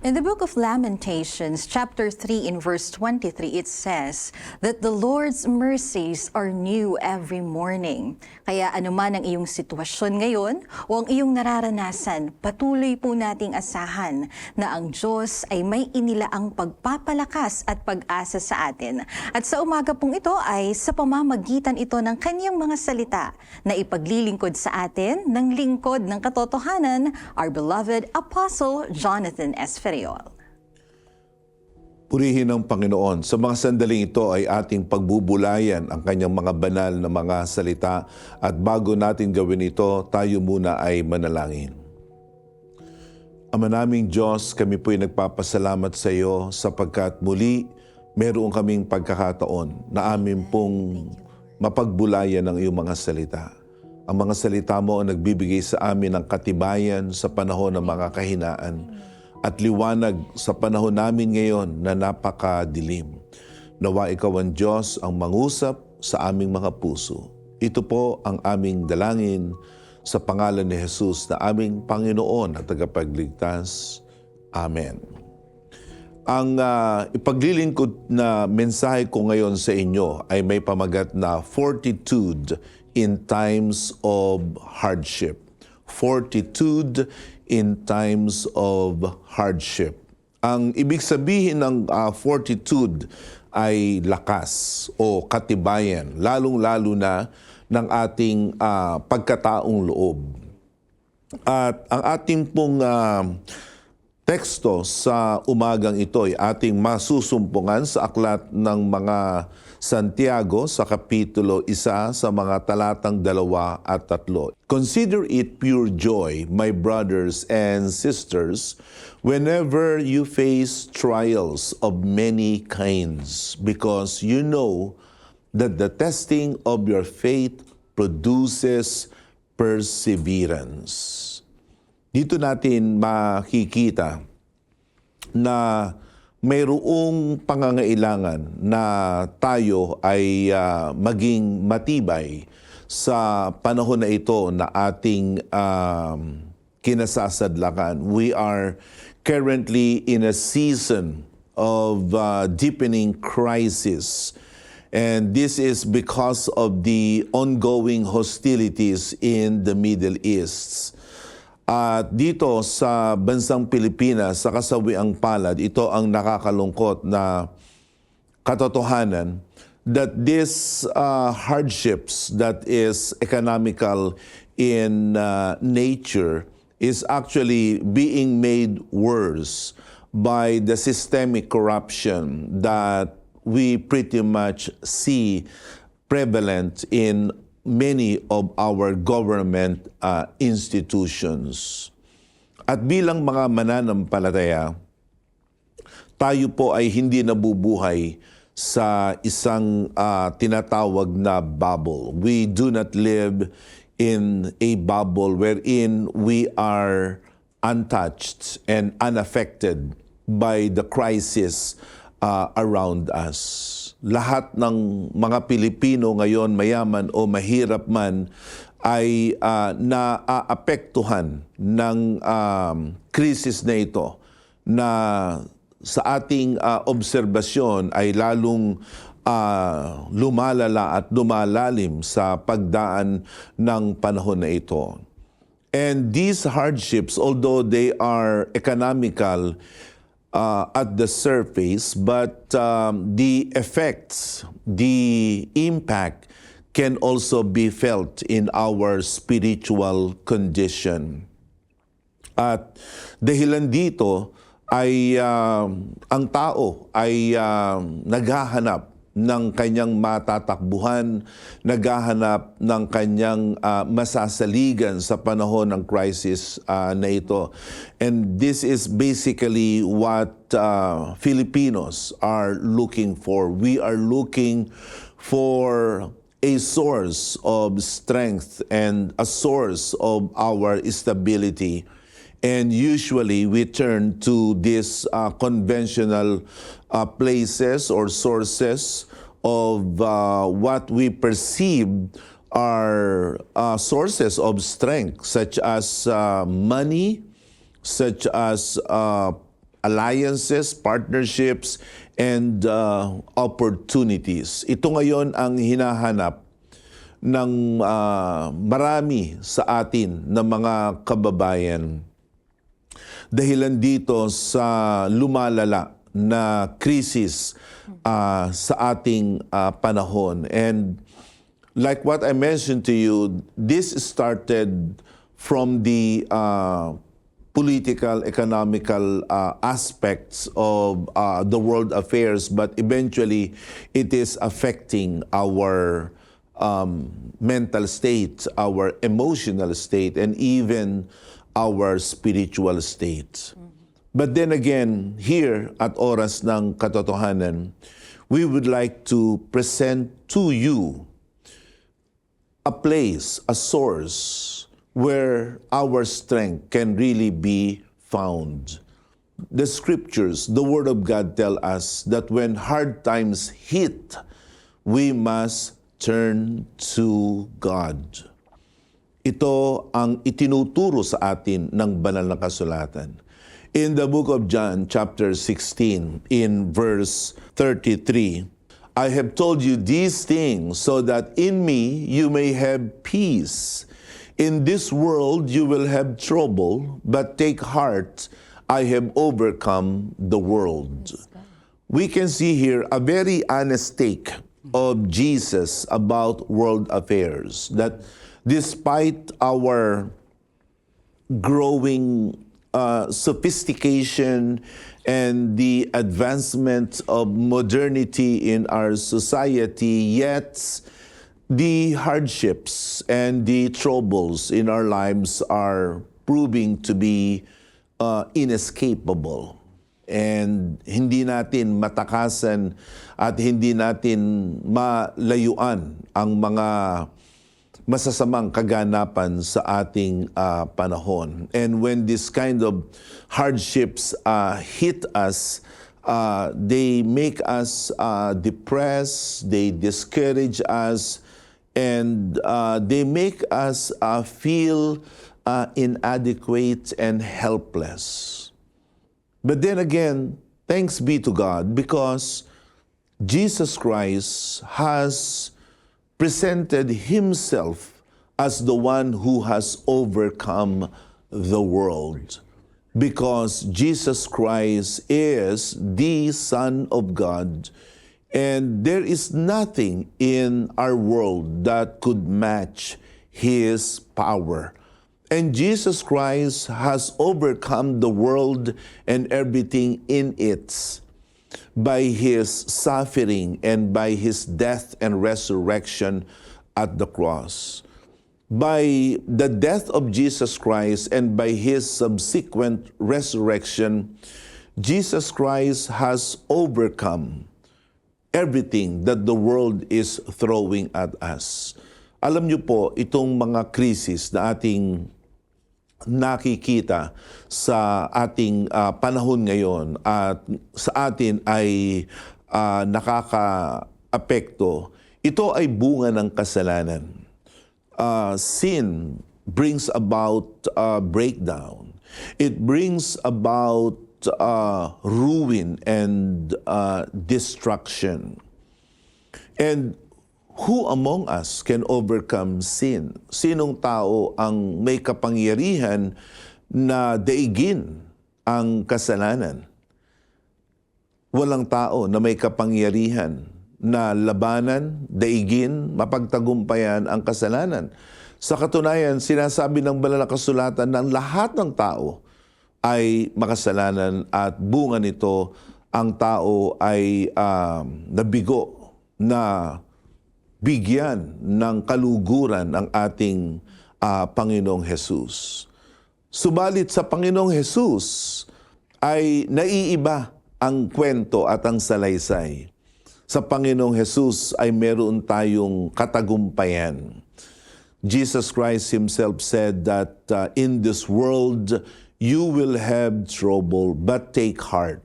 In the book of Lamentations, chapter 3 in verse 23, it says that the Lord's mercies are new every morning. Kaya anuman ang iyong sitwasyon ngayon o ang iyong nararanasan, patuloy po nating asahan na ang Diyos ay may inilaang pagpapalakas at pag-asa sa atin. At sa umaga pong ito ay sa pamamagitan ito ng kanyang mga salita na ipaglilingkod sa atin ng lingkod ng katotohanan, our beloved Apostle Jonathan S. Ferriol. Purihin ng Panginoon. Sa mga sandaling ito ay ating pagbubulayan ang kanyang mga banal na mga salita at bago natin gawin ito, tayo muna ay manalangin. Ama naming Diyos, kami po'y nagpapasalamat sa iyo sapagkat muli meron kaming pagkakataon na amin pong mapagbulayan ang iyong mga salita. Ang mga salita mo ang nagbibigay sa amin ng katibayan sa panahon ng mga kahinaan at liwanag sa panahon namin ngayon na napakadilim. Nawa ikaw ang Diyos ang mangusap sa aming mga puso. Ito po ang aming dalangin sa pangalan ni Jesus na aming Panginoon at tagapagligtas. Amen. Ang ipaglilingkod na mensahe ko ngayon sa inyo ay may pamagat na Fortitude in Times of Hardship. Fortitude in times of hardship. Ang ibig sabihin ng fortitude ay lakas o katibayan, lalong-lalo na ng ating pagkataong loob. At ang ating pong teksto sa umagang ito ay ating masusumpungan sa aklat ng mga Santiago sa Kapitulo 1 sa mga talatang 2 at 3. Consider it pure joy, my brothers and sisters, whenever you face trials of many kinds, because you know that the testing of your faith produces perseverance. Dito natin makikita na mayroong pangangailangan na tayo ay maging matibay sa panahon na ito na ating kinasasadlakan. We are currently in a season of deepening crisis. And this is because of the ongoing hostilities in the Middle East. At dito sa bansang Pilipinas, sa kasawiang palad, ito ang nakakalungkot na katotohanan that these hardships that is economical in nature is actually being made worse by the systemic corruption that we pretty much see prevalent in many of our government institutions. At bilang mga mananampalataya, tayo po ay hindi nabubuhay sa isang tinatawag na bubble. We do not live in a bubble wherein we are untouched and unaffected by the crisis around us. Lahat ng mga Pilipino ngayon, mayaman o mahirap man, ay naaapektuhan ng krisis na ito na sa ating obserbasyon ay lalong lumalala at lumalalim sa pagdaan ng panahon na ito. And these hardships, although they are economical at the surface, but the effects, the impact can also be felt in our spiritual condition. At dahilan dito ay ang tao ay naghahanap ng kanyang matatakbuhan, naghahanap ng kanyang masasaligan sa panahon ng crisis na ito. And this is basically what Filipinos are looking for. We are looking for a source of strength and a source of our stability. And usually we turn to these conventional places or sources of what we perceive are sources of strength, such as money, such as alliances, partnerships, and opportunities. Ito ngayon ang hinahanap ng marami sa atin na mga kababayan. Dahilan dito sa lumalala na krisis sa ating panahon. And like what I mentioned to you, this started from the political, economical aspects of the world affairs, but eventually it is affecting our mental state, our emotional state, and even our spiritual state. But then again, here at Oras ng Katotohanan, we would like to present to you a place, a source, where our strength can really be found. The scriptures, the Word of God tell us that when hard times hit, we must turn to God. Ito ang itinuturo sa atin ng banal na kasulatan. In the book of John, chapter 16, in verse 33, I have told you these things so that in me you may have peace. In this world you will have trouble, but take heart, I have overcome the world. We can see here a very honest take of Jesus about world affairs, that despite our growing sophistication and the advancement of modernity in our society, yet the hardships and the troubles in our lives are proving to be inescapable. And hindi natin matakasan at hindi natin malayuan ang mga masasamang kaganapan sa ating panahon. And when this kind of hardships hit us, they make us depressed, they discourage us, and they make us feel inadequate and helpless. But then again, thanks be to God, because Jesus Christ has presented himself as the one who has overcome the world. Because Jesus Christ is the Son of God, and there is nothing in our world that could match his power. And Jesus Christ has overcome the world and everything in it by his suffering and by his death and resurrection at the cross. By the death of Jesus Christ and by his subsequent resurrection, Jesus Christ has overcome everything that the world is throwing at us. Alam niyo po, itong mga krisis na ating nakikita sa ating panahon ngayon at sa atin ay nakaka-apekto, ito ay bunga ng kasalanan. Sin brings about breakdown. It brings about ruin and destruction. And who among us can overcome sin? Sinong tao ang may kapangyarihan na daigin ang kasalanan? Walang tao na may kapangyarihan na labanan, daigin, mapagtagumpayan ang kasalanan. Sa katunayan, sinasabi ng banal na kasulatan ng lahat ng tao ay makasalanan at bunga nito ang tao ay nabigo na bigyan ng kaluguran ang ating Panginoong Jesus. Subalit sa Panginoong Jesus ay naiiba ang kwento at ang salaysay. Sa Panginoong Jesus ay meron tayong katagumpayan. Jesus Christ himself said that in this world you will have trouble, but take heart.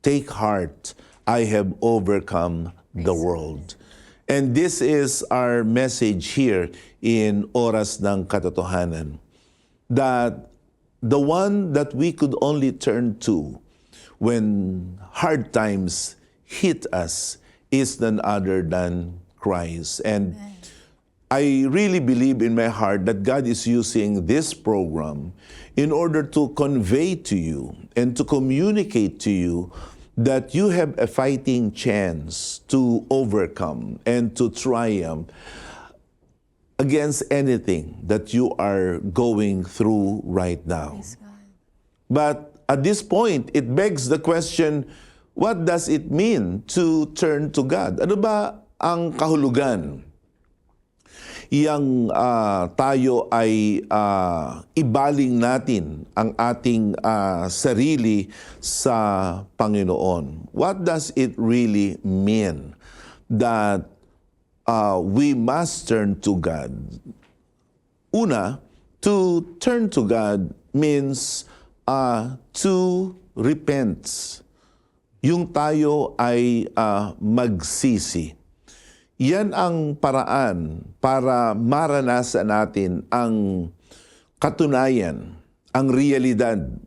Take heart, I have overcome the world. And this is our message here in Oras ng Katotohanan, that the one that we could only turn to when hard times hit us is none other than Christ. And I really believe in my heart that God is using this program in order to convey to you and to communicate to you that you have a fighting chance to overcome and to triumph against anything that you are going through right now. But at this point, it begs the question, what does it mean to turn to God? Ano ba ang kahulugan? Yang tayo ay ibaling natin ang ating sarili sa Panginoon. What does it really mean that we must turn to God? Una, to turn to God means to repent. Yung tayo ay magsisi. Yan ang paraan para maranasan natin ang katunayan, ang realidad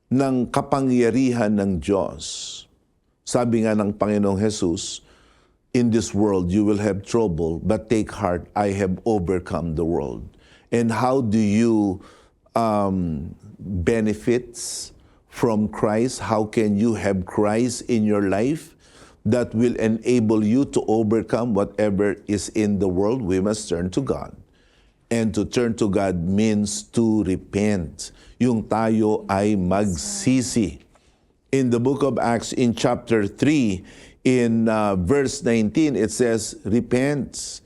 ng kapangyarihan ng Diyos. Sabi nga ng Panginoong Jesus, in this world you will have trouble, but take heart, I have overcome the world. And how do you benefit from Christ? How can you have Christ in your life that will enable you to overcome whatever is in the world? We must turn to God. And to turn to God means to repent. Yung tayo ay magsisi. In the book of Acts, in chapter 3, in verse 19, it says, repent,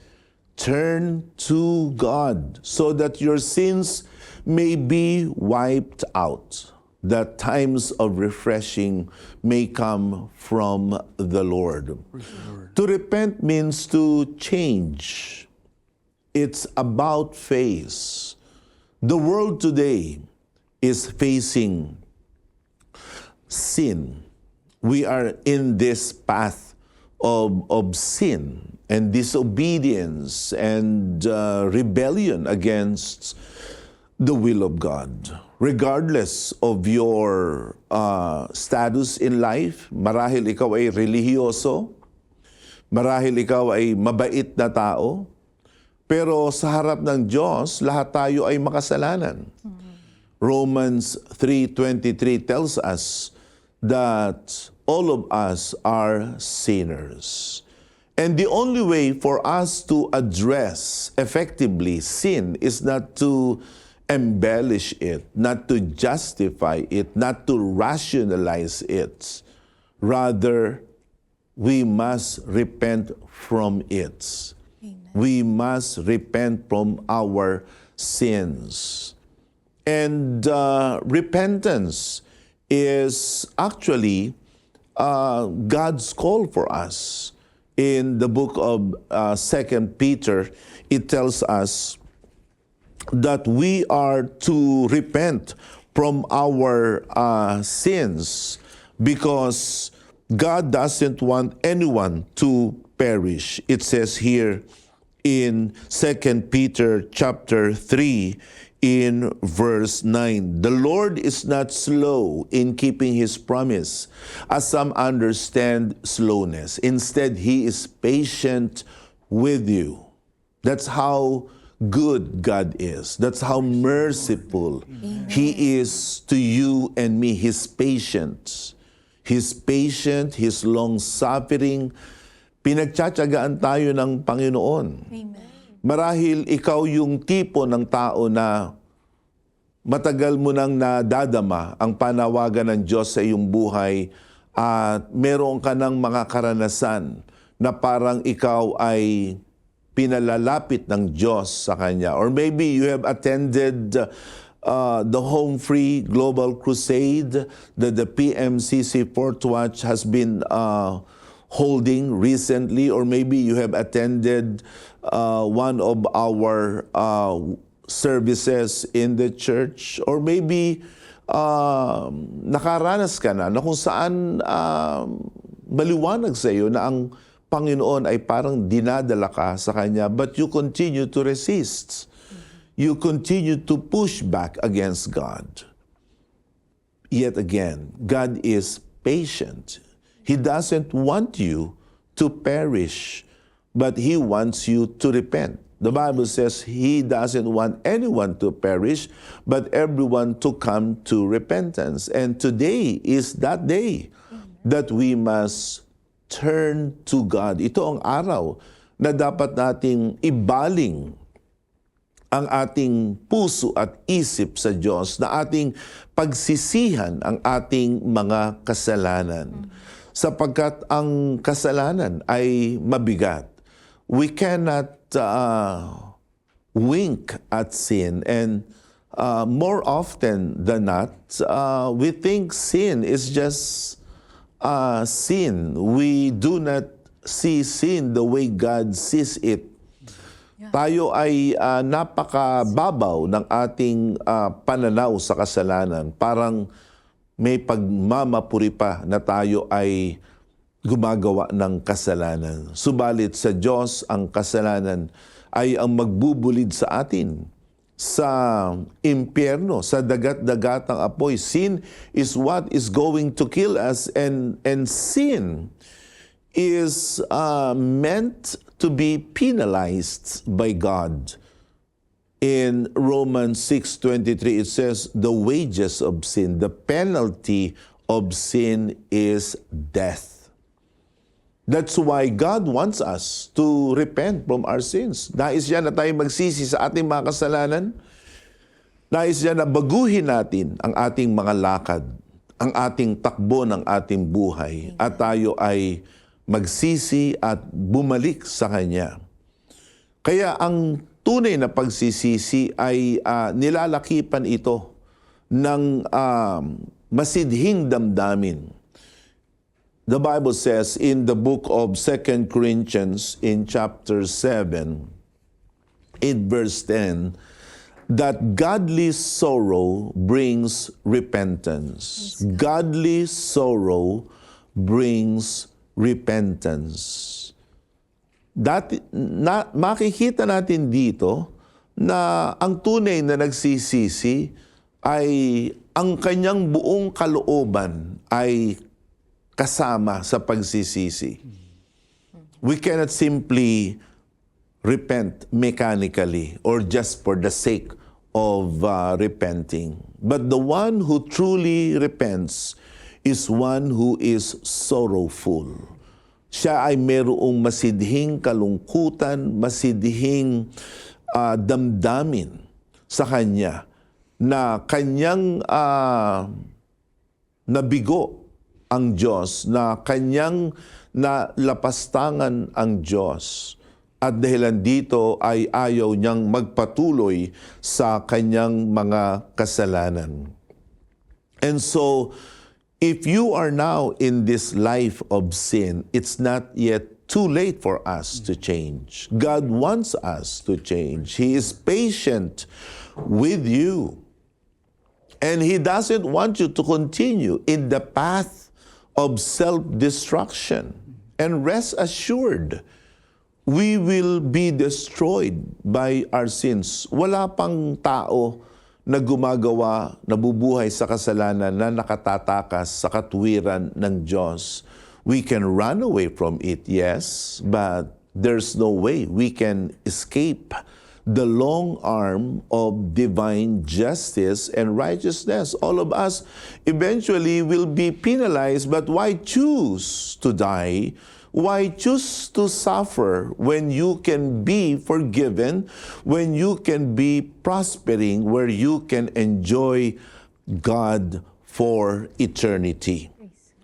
turn to God, so that your sins may be wiped out, that times of refreshing may come from the Lord. To repent means to change. It's about face. The world today is facing sin. We are in this path of sin and disobedience and rebellion against the will of God. Regardless of your status in life, marahil ikaw ay relihiyoso, marahil ikaw ay mabait na tao, pero sa harap ng Diyos, lahat tayo ay makasalanan. Romans 3:23 tells us that all of us are sinners. And the only way for us to address effectively sin is not to embellish it, not to justify it, not to rationalize it. Rather, we must repent from it. Amen. We must repent from our sins. And repentance is actually God's call for us. In the book of 2 Peter, it tells us that we are to repent from our sins because God doesn't want anyone to perish. It says here in 2 Peter chapter 3 in verse 9, the Lord is not slow in keeping His promise, as some understand slowness. Instead, He is patient with you. That's how good God is. That's how merciful He is to you and me. He's patient. He's patient, He's long-suffering. Pinagtsatsagaan tayo ng Panginoon. Amen. Marahil ikaw yung tipo ng tao na matagal mo nang nadadama ang panawagan ng Diyos sa iyong buhay at meron ka ng mga karanasan na parang ikaw ay pinalalapit ng Diyos sa Kanya. Or maybe you have attended the Home Free Global Crusade that the PMCC Fourth Watch has been holding recently. Or maybe you have attended one of our services in the church. Or maybe nakaranas ka na kung saan maliwanag sa iyo na ang Panginoon ay parang dinadala ka sa Kanya, but you continue to resist. You continue to push back against God. Yet again, God is patient. He doesn't want you to perish, but He wants you to repent. The Bible says He doesn't want anyone to perish, but everyone to come to repentance. And today is that day that we must turn to God. Ito ang araw na dapat nating ibaling ang ating puso at isip sa Diyos, na ating pagsisihan ang ating mga kasalanan. Sapagkat ang kasalanan ay mabigat. We cannot wink at sin, and more often than not, we think sin is just sin. We do not see sin the way God sees it. Tayo ay napakababaw ng ating pananaw sa kasalanan. Parang may pagmamapuri pa na tayo ay gumagawa ng kasalanan. Subalit sa Diyos, ang kasalanan ay ang magbubulid sa atin sa impyerno, sa dagat-dagatang apoy. Sin is what is going to kill us, and sin is meant to be penalized by God. In Romans 6:23, it says, the wages of sin, the penalty of sin is death. That's why God wants us to repent from our sins. Nais niya na tayo magsisi sa ating mga kasalanan. Nais niya na baguhin natin ang ating mga lakad, ang ating takbo ng ating buhay, at tayo ay magsisi at bumalik sa Kanya. Kaya ang tunay na pagsisisi ay nilalakipan ito ng masidhing damdamin. The Bible says in the book of 2 Corinthians in chapter 7, in verse 10, that godly sorrow brings repentance. Godly sorrow brings repentance. Makikita natin dito na ang tunay na nagsisisi ay ang kanyang buong kalooban ay kasama sa pagsisisi. We cannot simply repent mechanically or just for the sake of repenting. But the one who truly repents is one who is sorrowful. Siya ay mayroong masidhing kalungkutan, masidhing damdamin sa kanya na kanyang nabigo ang Diyos, na kanyang nalapastangan ang Diyos. At dahilan dito ay ayaw niyang magpatuloy sa kanyang mga kasalanan. And so, if you are now in this life of sin, it's not yet too late for us to change. God wants us to change. He is patient with you. And He doesn't want you to continue in the path of self-destruction. And rest assured, we will be destroyed by our sins. Wala pang tao na gumagawa, nabubuhay sa kasalanan na nakatatakas sa katuwiran ng Diyos. We can run away from it, yes, but there's no way we can escape the long arm of divine justice and righteousness. All of us eventually will be penalized, but why choose to die? Why choose to suffer when you can be forgiven, when you can be prospering, where you can enjoy God for eternity?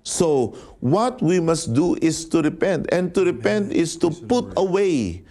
So, what we must do is to repent. And to repent is to put away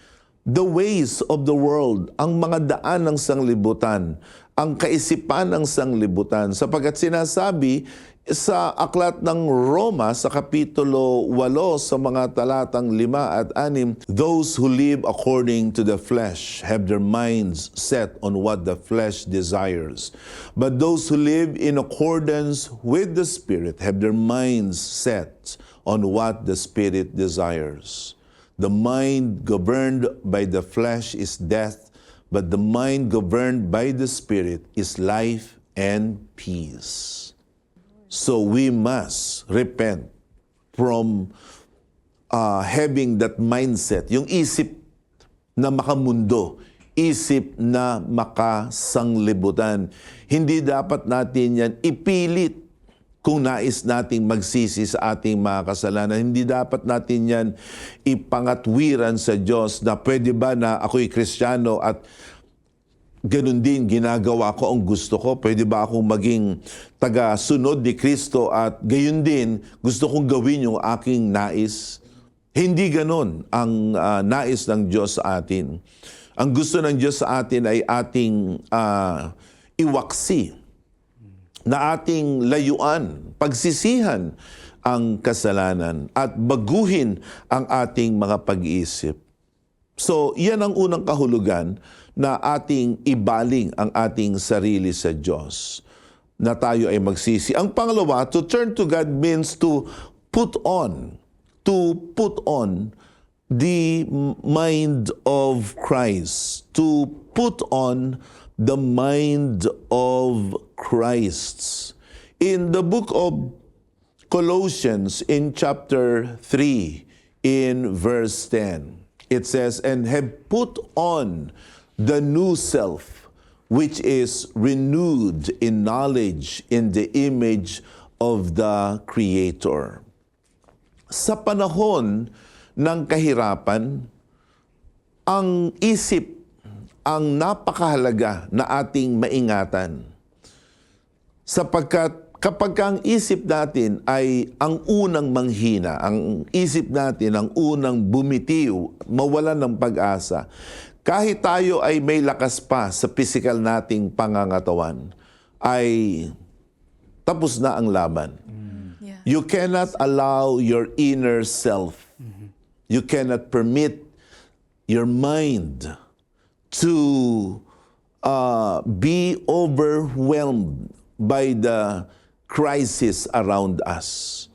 the ways of the world, ang mga daan ng sanglibutan, ang kaisipan ng sanglibutan. Sapagkat sinasabi sa aklat ng Roma sa kapitulo 8 sa mga talatang 5 at 6, those who live according to the flesh have their minds set on what the flesh desires. But those who live in accordance with the Spirit have their minds set on what the Spirit desires. The mind governed by the flesh is death, but the mind governed by the Spirit is life and peace. So we must repent from having that mindset, yung isip na makamundo, isip na makasanglibutan. Hindi dapat natin yan ipilit kung nais nating magsisi sa ating mga kasalanan. Hindi dapat natin yan ipangatwiran sa Diyos na pwede ba na ako'y Kristiyano at ganun din ginagawa ko ang gusto ko. Pwede ba akong maging taga-sunod ni Kristo at gayon din gusto kong gawin yung aking nais? Hindi ganun ang nais ng Diyos sa atin. Ang gusto ng Diyos sa atin ay ating iwaksi, na ating layuan, pagsisihan ang kasalanan at baguhin ang ating mga pag-iisip. So, yan ang unang kahulugan na ating ibaling ang ating sarili sa Diyos, na tayo ay magsisi. Ang pangalawa, to turn to God means to put on the mind of Christ, to put on the mind of Christ. In the book of Colossians, in chapter 3, in verse 10, it says, "And have put on the new self, which is renewed in knowledge in the image of the Creator." Sa panahon ng kahirapan, ang isip ang napakahalaga na ating maingatan. Sapagkat kapag ang isip natin ay ang unang manghina, ang isip natin ang unang bumitiw, mawalan ng pag-asa, kahit tayo ay may lakas pa sa physical nating pangangatawan, ay tapos na ang laban. Yeah. You cannot allow your inner self, you cannot permit your mind to be overwhelmed by the crisis around us.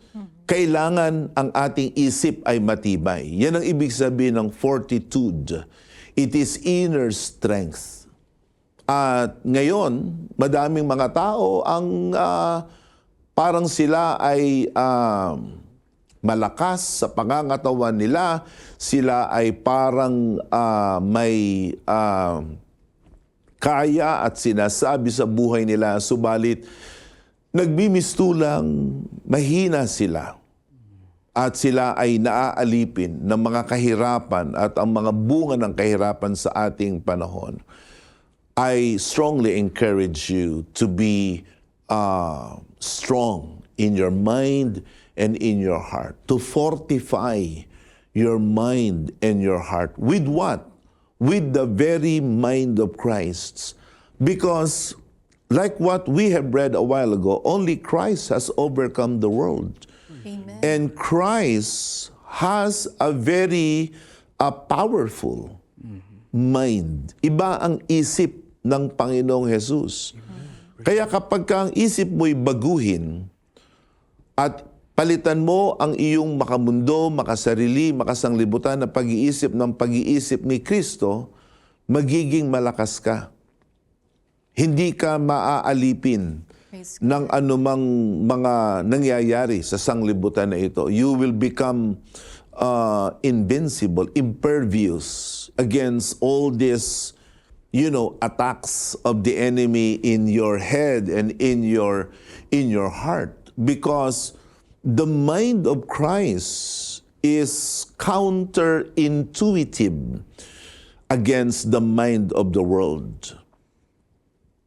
Kailangan ang ating isip ay matibay. Yan ang ibig sabihin ng fortitude. It is inner strength. At ngayon, madaming mga tao ang parang sila ay malakas sa pangangatawan nila, sila ay parang may kaya at sinasabi sa buhay nila, subalit nagbimistulang mahina sila at sila ay naaalipin ng mga kahirapan at ang mga bunga ng kahirapan sa ating panahon. I strongly encourage you to be strong in your mind and in your heart, to fortify your mind and your heart. With what? With the very mind of Christ. Because like what we have read a while ago, only Christ has overcome the world. Amen. And Christ has a very powerful mind. Iba ang isip ng Panginoong Jesus. Kaya kapag ang isip mo'y baguhin at palitan mo ang iyong makamundo, makasarili, makasanglibutan na pag-iisip ng pag-iisip ni Kristo, magiging malakas ka. Hindi ka maaalipin ng anumang mga nangyayari sa sanglibutan na ito. You will become invincible, impervious against all these, attacks of the enemy in your head and in your heart. Because the mind of Christ is counterintuitive against the mind of the world.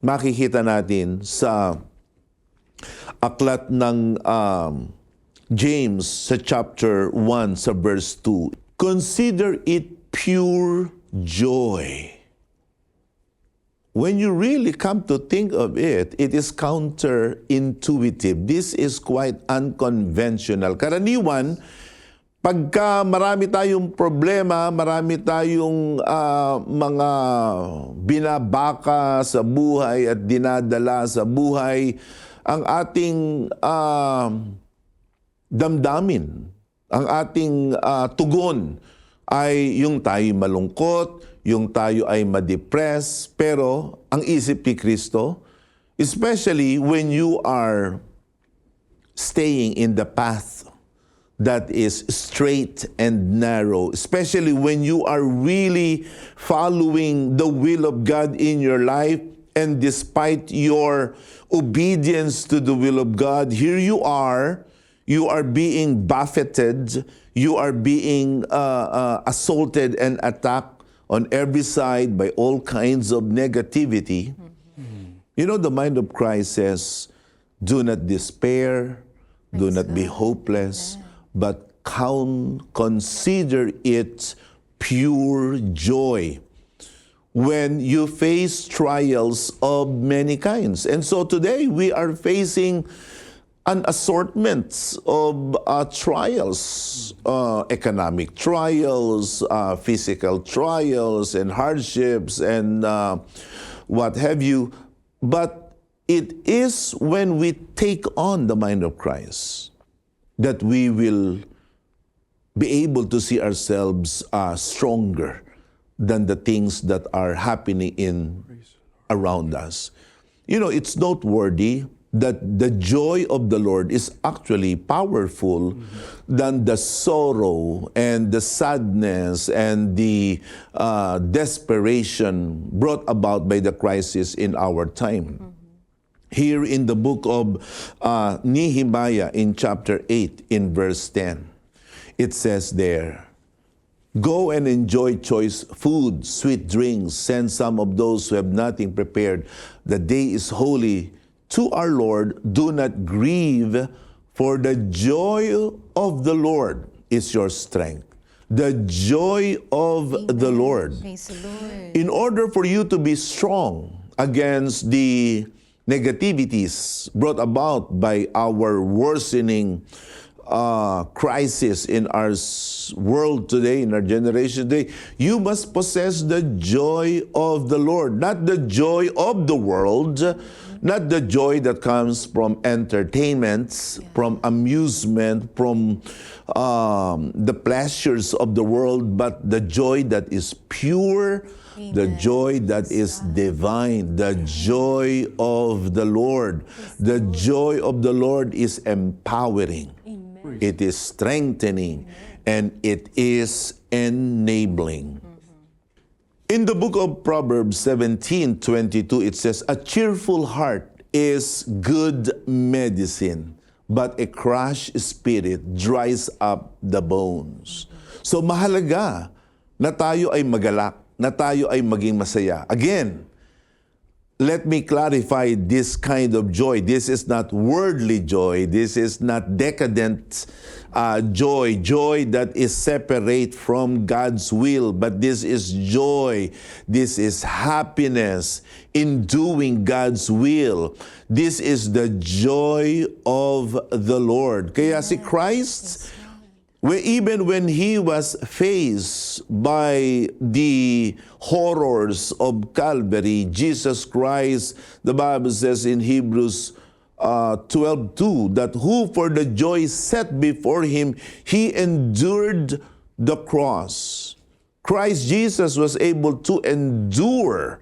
Makikita natin sa aklat ng James sa chapter 1 sa verse 2. Consider it pure joy. When you really come to think of it, it is counterintuitive. This is quite unconventional. Karaniwan, pagka marami tayong problema, marami tayong mga binabaka sa buhay at dinadala sa buhay, ang ating damdamin, ang ating tugon ay yung tayo malungkot, yung tayo ay ma-depress, pero ang isip ni Kristo, especially when you are staying in the path that is straight and narrow, especially when you are really following the will of God in your life, and despite your obedience to the will of God, here you are being buffeted, you are being assaulted and attacked on every side by all kinds of negativity. You know, the mind of Christ says, do not despair, do not be hopeless, but consider it pure joy when you face trials of many kinds. And so today we are facing an assortment of trials, economic trials, physical trials and hardships and what have you. But it is when we take on the mind of Christ that we will be able to see ourselves stronger than the things that are happening around us. You know, it's noteworthy that the joy of the Lord is actually powerful than the sorrow and the sadness and the desperation brought about by the crisis in our time. Here in the book of Nehemiah in chapter 8 in verse 10, it says there, go and enjoy choice food, sweet drinks, send some of those who have nothing prepared. The day is holy to our Lord. Do not grieve, for the joy of the Lord is your strength. The joy of the Lord. Praise the Lord. In order for you to be strong against the negativities brought about by our worsening crisis in our world today, in our generation today, you must possess the joy of the Lord, not the joy of the world, not the joy that comes from entertainments, from amusement, from the pleasures of the world, but the joy that is pure, the joy that is divine, the joy of the Lord. The joy of the Lord is empowering. It is strengthening, and it is enabling. In the book of Proverbs 17:22, it says, a cheerful heart is good medicine, but a crushed spirit dries up the bones. So mahalaga na tayo ay magalak, na tayo ay maging masaya. Again, let me clarify this kind of joy. This is not worldly joy. This is not decadent joy that is separate from God's will. But this is joy. This is happiness in doing God's will. This is the joy of the Lord. Kaya si Christ, even when he was faced by the horrors of Calvary, Jesus Christ, the Bible says in Hebrews 12:2, that who for the joy set before him, he endured the cross. Christ Jesus was able to endure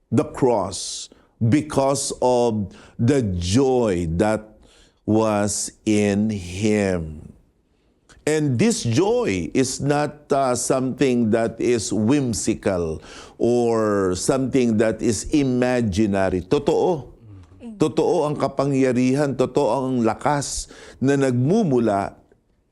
the cross because of the joy that was in him. And this joy is not something that is whimsical or something that is imaginary. Totoo. Totoo ang kapangyarihan, totoo ang lakas na nagmumula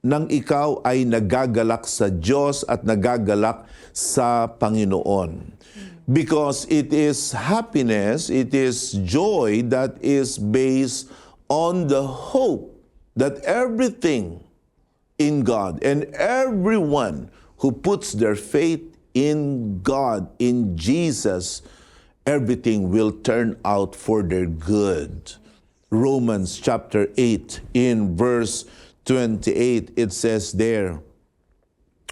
nang ikaw ay nagagalak sa Diyos at nagagalak sa Panginoon. Because it is happiness, it is joy that is based on the hope that everything in God, and everyone who puts their faith in God, in Jesus, everything will turn out for their good. Romans chapter 8 in verse 28, it says there,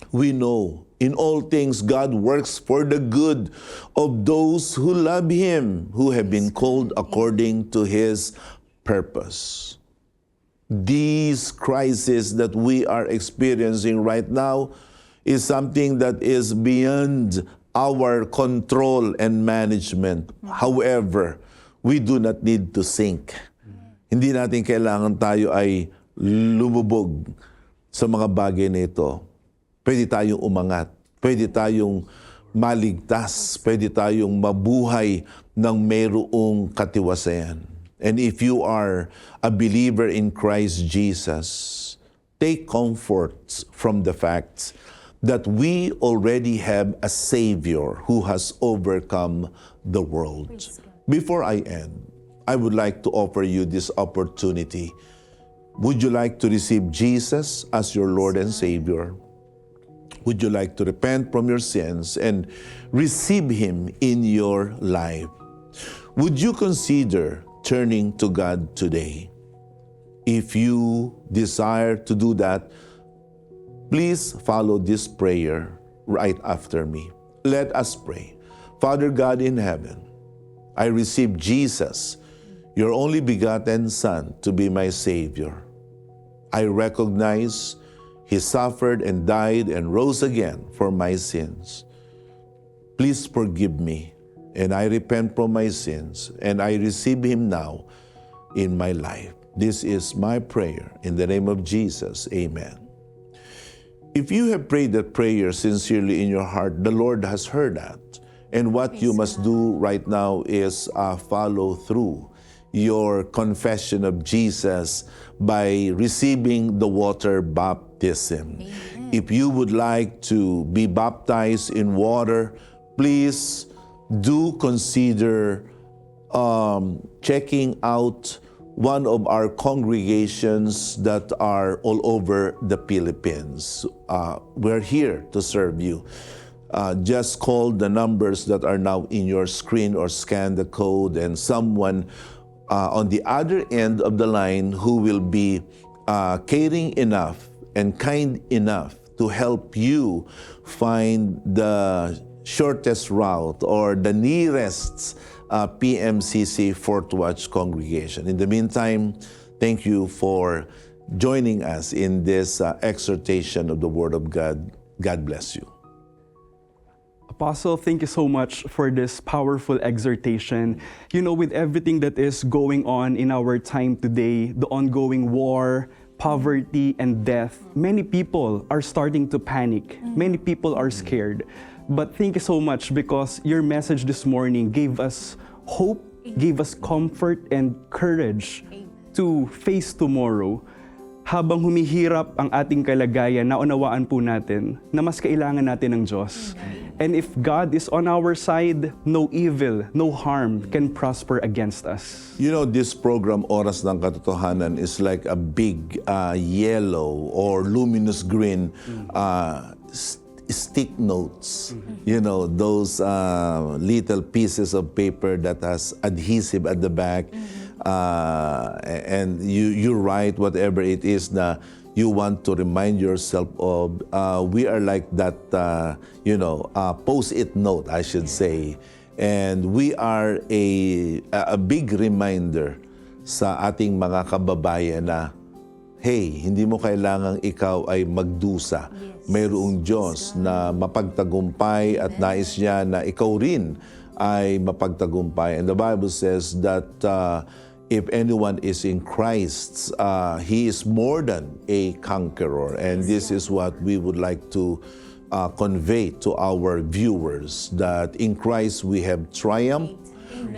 we know in all things God works for the good of those who love Him, who have been called according to His purpose. These crises that we are experiencing right now is something that is beyond our control and management. However, we do not need to sink. Hindi natin kailangan tayo ay lumubog sa mga bagay na ito. Pwede tayong umangat. Pwede tayong maligtas. Pwede tayong mabuhay ng mayroong katiwasayan. And if you are a believer in Christ Jesus, take comfort from the fact that we already have a Savior who has overcome the world. Before I end, I would like to offer you this opportunity. Would you like to receive Jesus as your Lord and Savior? Would you like to repent from your sins and receive Him in your life? Would you consider turning to God today? If you desire to do that, please follow this prayer right after me. Let us pray. Father God in heaven, I receive Jesus, your only begotten Son, to be my Savior. I recognize He suffered and died and rose again for my sins. Please forgive me, and I repent from my sins, and I receive Him now in my life. This is my prayer. In the name of Jesus, amen. If you have prayed that prayer sincerely in your heart, the Lord has heard that. And what you must do right now is follow through your confession of Jesus by receiving the water baptism. Amen. If you would like to be baptized in water, please do consider checking out one of our congregations that are all over the Philippines. We're here to serve you. Just call the numbers that are now in your screen or scan the code, and someone on the other end of the line who will be caring enough and kind enough to help you find the shortest route or the nearest PMCC Fourth Watch congregation. In the meantime, thank you for joining us in this exhortation of the Word of God. God bless you. Apostle, thank you so much for this powerful exhortation. You know, with everything that is going on in our time today, the ongoing war, poverty, and death, many people are starting to panic. Many people are scared. But thank you so much, because your message this morning gave us hope, gave us comfort and courage to face tomorrow. Habang humihirap ang ating kalagayan, naunawaan po natin na mas kailangan natin ng Diyos. And if God is on our side, no evil, no harm can prosper against us. You know, this program, Oras ng Katotohanan, is like a big yellow or luminous green stick notes. You know, those little pieces of paper that has adhesive at the back. And you write whatever it is na you want to remind yourself of. We are like that, post-it note, I should say. And we are a big reminder sa ating mga kababayan na, hey, hindi mo kailangang ikaw ay magdusa. Mayroong Diyos na mapagtagumpay at nais niya na ikaw rin ay mapagtagumpay. And the Bible says that if anyone is in Christ, he is more than a conqueror. And this is what we would like to convey to our viewers, that in Christ we have triumph.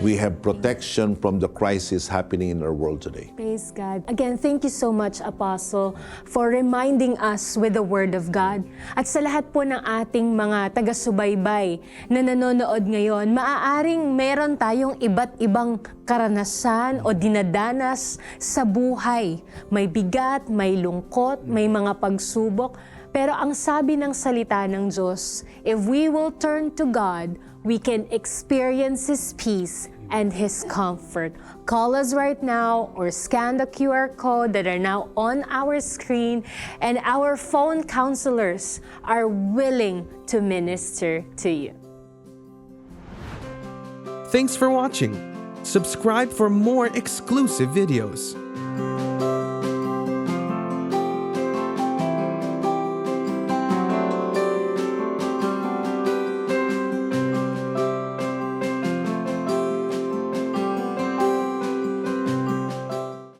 We have protection from the crisis happening in our world today. Praise God. Again, thank you so much, Apostle, for reminding us with the Word of God. At sa lahat po ng ating mga taga-subaybay na nanonood ngayon, maaaring meron tayong iba't ibang karanasan o dinadanas sa buhay. May bigat, may lungkot, may mga pagsubok. Pero ang sabi ng salita ng Diyos, if we will turn to God, we can experience His peace and His comfort. Call us right now or scan the QR code that are now on our screen, and our phone counselors are willing to minister to you. Thanks for watching. Subscribe for more exclusive videos.